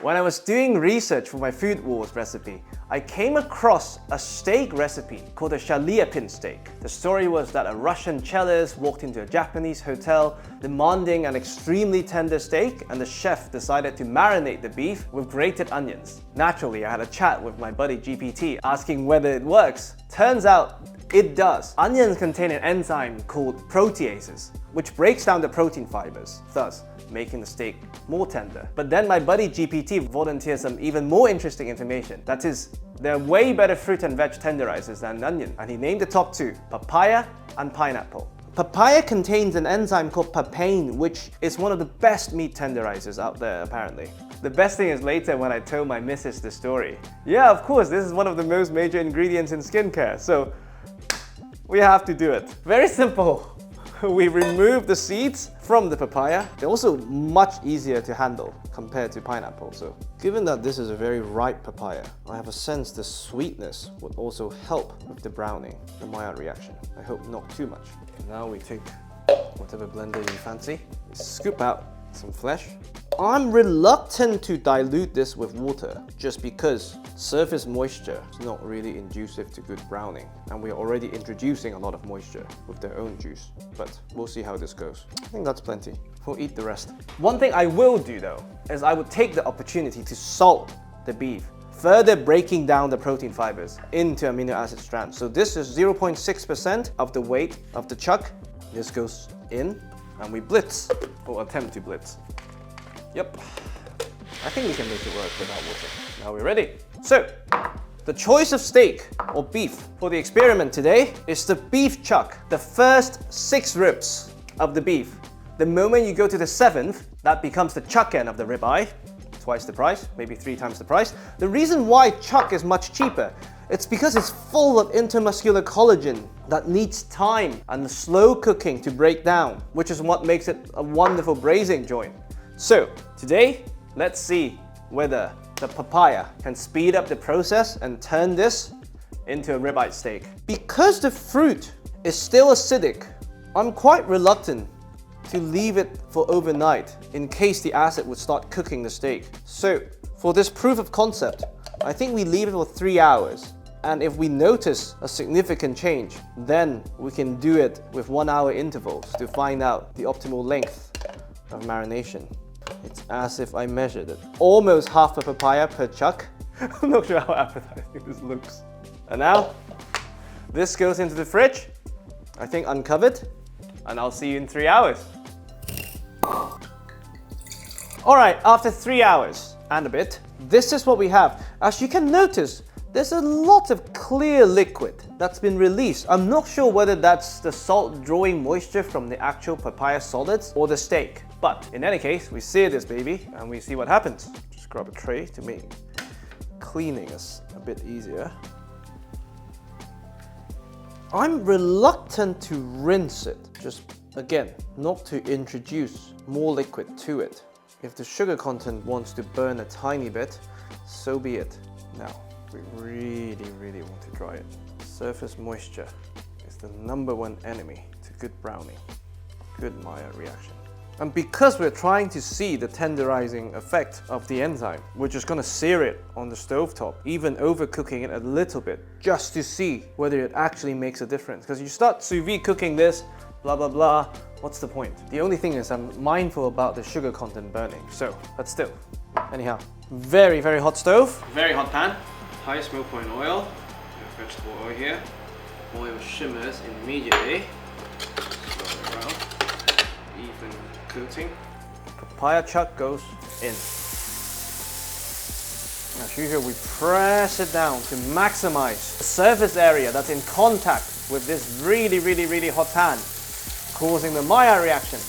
When I was doing research for my Food Wars recipe, I came across a steak recipe called a Chaliapin steak. The story was that a Russian cellist walked into a Japanese hotel demanding an extremely tender steak, and the chef decided to marinate the beef with grated onions. Naturally, I had a chat with my buddy GPT asking whether it works. Turns out it does. Onions contain an enzyme called proteases, which breaks down the protein fibers, thus making the steak more tender. But then my buddy GPT volunteered some even more interesting information. That is, there are way better fruit and veg tenderizers than onion, and he named the top two, papaya and pineapple. Papaya contains an enzyme called papain, which is one of the best meat tenderizers out there apparently. The best thing is later when I told my missus the story. Yeah, of course, this is one of the most major ingredients in skincare, so we have to do it. Very simple. We remove the seeds from the papaya. They're also much easier to handle compared to pineapple. So, given that this is a very ripe papaya, I have a sense the sweetness would also help with the browning, the Maillard reaction. I hope not too much. Now we take whatever blender you fancy. We scoop out some flesh. I'm reluctant to dilute this with water just because surface moisture is not really conducive to good browning, and we're already introducing a lot of moisture with their own juice. But we'll see how this goes. I think that's plenty. We'll eat the rest. One thing I will do though is I would take the opportunity to salt the beef, further breaking down the protein fibers into amino acid strands. So this is 0.6% of the weight of the chuck. This goes in and we blitz, or attempt to blitz. Yep, I think we can make it work without water. Now we're ready. So, the choice of steak or beef for the experiment today is the beef chuck, the first 6 ribs of the beef. The moment you go to the 7th, that becomes the chuck end of the ribeye. Twice the price, maybe 3 times the price. The reason why chuck is much cheaper, it's because it's full of intermuscular collagen that needs time and slow cooking to break down, which is what makes it a wonderful braising joint. So, today, let's see whether the papaya can speed up the process and turn this into a ribeye steak. Because the fruit is still acidic, I'm quite reluctant to leave it for overnight in case the acid would start cooking the steak. So, for this proof of concept, I think we leave it for 3 hours. And if we notice a significant change, then we can do it with 1 hour intervals to find out the optimal length of marination. It's as if I measured it. Almost half a papaya per chuck. I'm not sure how appetizing this looks. And now, this goes into the fridge, I think uncovered, and I'll see you in 3 hours. Alright, after 3 hours and a bit, this is what we have. As you can notice, there's a lot of clear liquid that's been released. I'm not sure whether that's the salt drawing moisture from the actual papaya solids or the steak. But in any case, we sear this baby and we see what happens. Just grab a tray to make cleaning us a bit easier. I'm reluctant to rinse it, just again, not to introduce more liquid to it. If the sugar content wants to burn a tiny bit, so be it. Now, we really want to dry it. Surface moisture is the #1 enemy to good browning, good Maillard reaction. And because we're trying to see the tenderizing effect of the enzyme, we're just gonna sear it on the stovetop, even overcooking it a little bit, just to see whether it actually makes a difference. Because you start sous vide cooking this, blah blah blah, what's the point? The only thing is I'm mindful about the sugar content burning, so, but still. Anyhow, very hot stove, very hot pan, high smoke point oil, vegetable oil here, oil shimmers immediately, swirl it around, even coating. Papaya chuck goes in. As usual, we press it down to maximize the surface area that's in contact with this really hot pan, causing the Maillard reaction.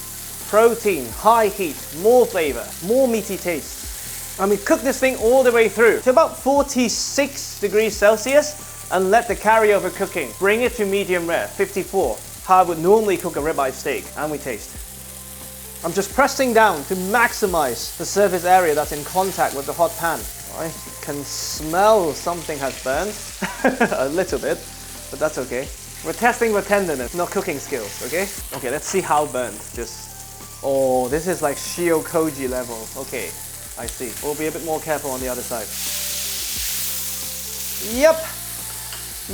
Protein, high heat, more flavor, more meaty taste. And we cook this thing all the way through to about 46 degrees Celsius and let the carryover cooking bring it to medium rare, 54, how I would normally cook a ribeye steak, and we taste. I'm just pressing down to maximize the surface area that's in contact with the hot pan. I can smell something has burned, a little bit, but that's okay. We're testing for tenderness, not cooking skills, okay? Okay, let's see how burnt. Oh, this is like shio koji level. Okay, I see. We'll be a bit more careful on the other side. Yep.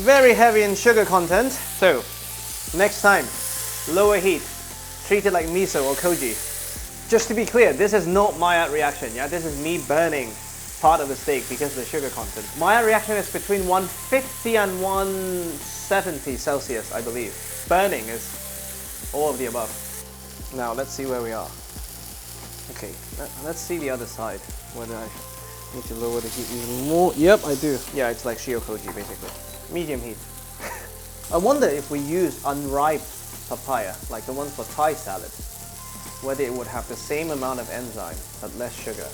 Very heavy in sugar content. So, next time, lower heat. Treat it like miso or koji. Just to be clear, this is not Maillard reaction, yeah? This is me burning part of the steak because of the sugar content. Maillard reaction is between 150 and 170 Celsius, I believe. Burning is all of the above. Now, let's see where we are. Okay, let's see the other side, whether I need to lower the heat even more. Yep, I do. Yeah, it's like shio koji, basically. Medium heat. I wonder if we use unripe papaya, like the ones for Thai salad, whether it would have the same amount of enzyme, but less sugar.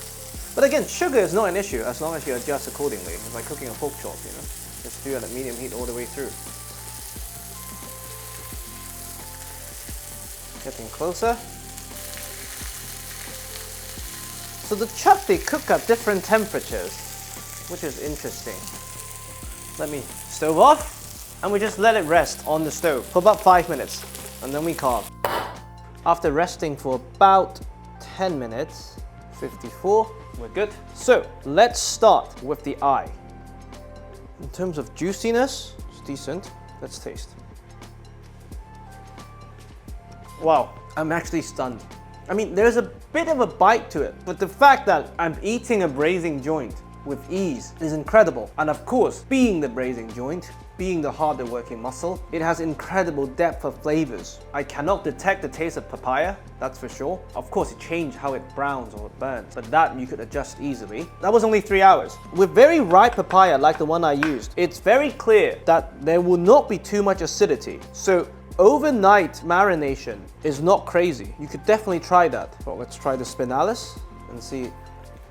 But again, sugar is not an issue as long as you adjust accordingly. It's like cooking a pork chop, you know. Just do it at medium heat all the way through. Getting closer. So the chop, they cook at different temperatures, which is interesting. Let me stove off, and we just let it rest on the stove for about 5 minutes, and then we carve. After resting for about 10 minutes, 54, we're good. So let's start with the eye. In terms of juiciness, it's decent. Let's taste. Wow, I'm actually stunned. I mean, there's a bit of a bite to it, but the fact that I'm eating a braising joint with ease is incredible. And of course, being the braising joint, being the harder working muscle, it has incredible depth of flavors. I cannot detect the taste of papaya, that's for sure. Of course, it changes how it browns or it burns, but that you could adjust easily. That was only 3 hours. With very ripe papaya, like the one I used, it's very clear that there will not be too much acidity. So overnight marination is not crazy. You could definitely try that. Well, let's try the spinalis and see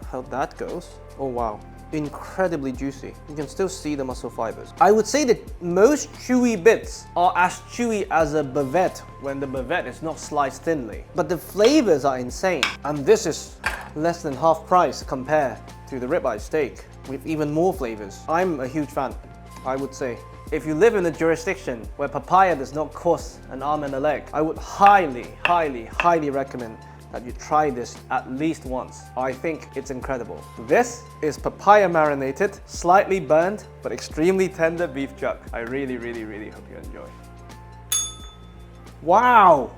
how that goes. Oh wow, incredibly juicy. You can still see the muscle fibers. I would say that most chewy bits are as chewy as a bavette when the bavette is not sliced thinly. But the flavors are insane. And this is less than half price compared to the ribeye steak with even more flavors. I'm a huge fan, I would say. If you live in a jurisdiction where papaya does not cost an arm and a leg, I would highly, highly, highly recommend that you try this at least once. I think it's incredible. This is papaya marinated, slightly burnt, but extremely tender beef chuck. I really, really, really hope you enjoy. Wow!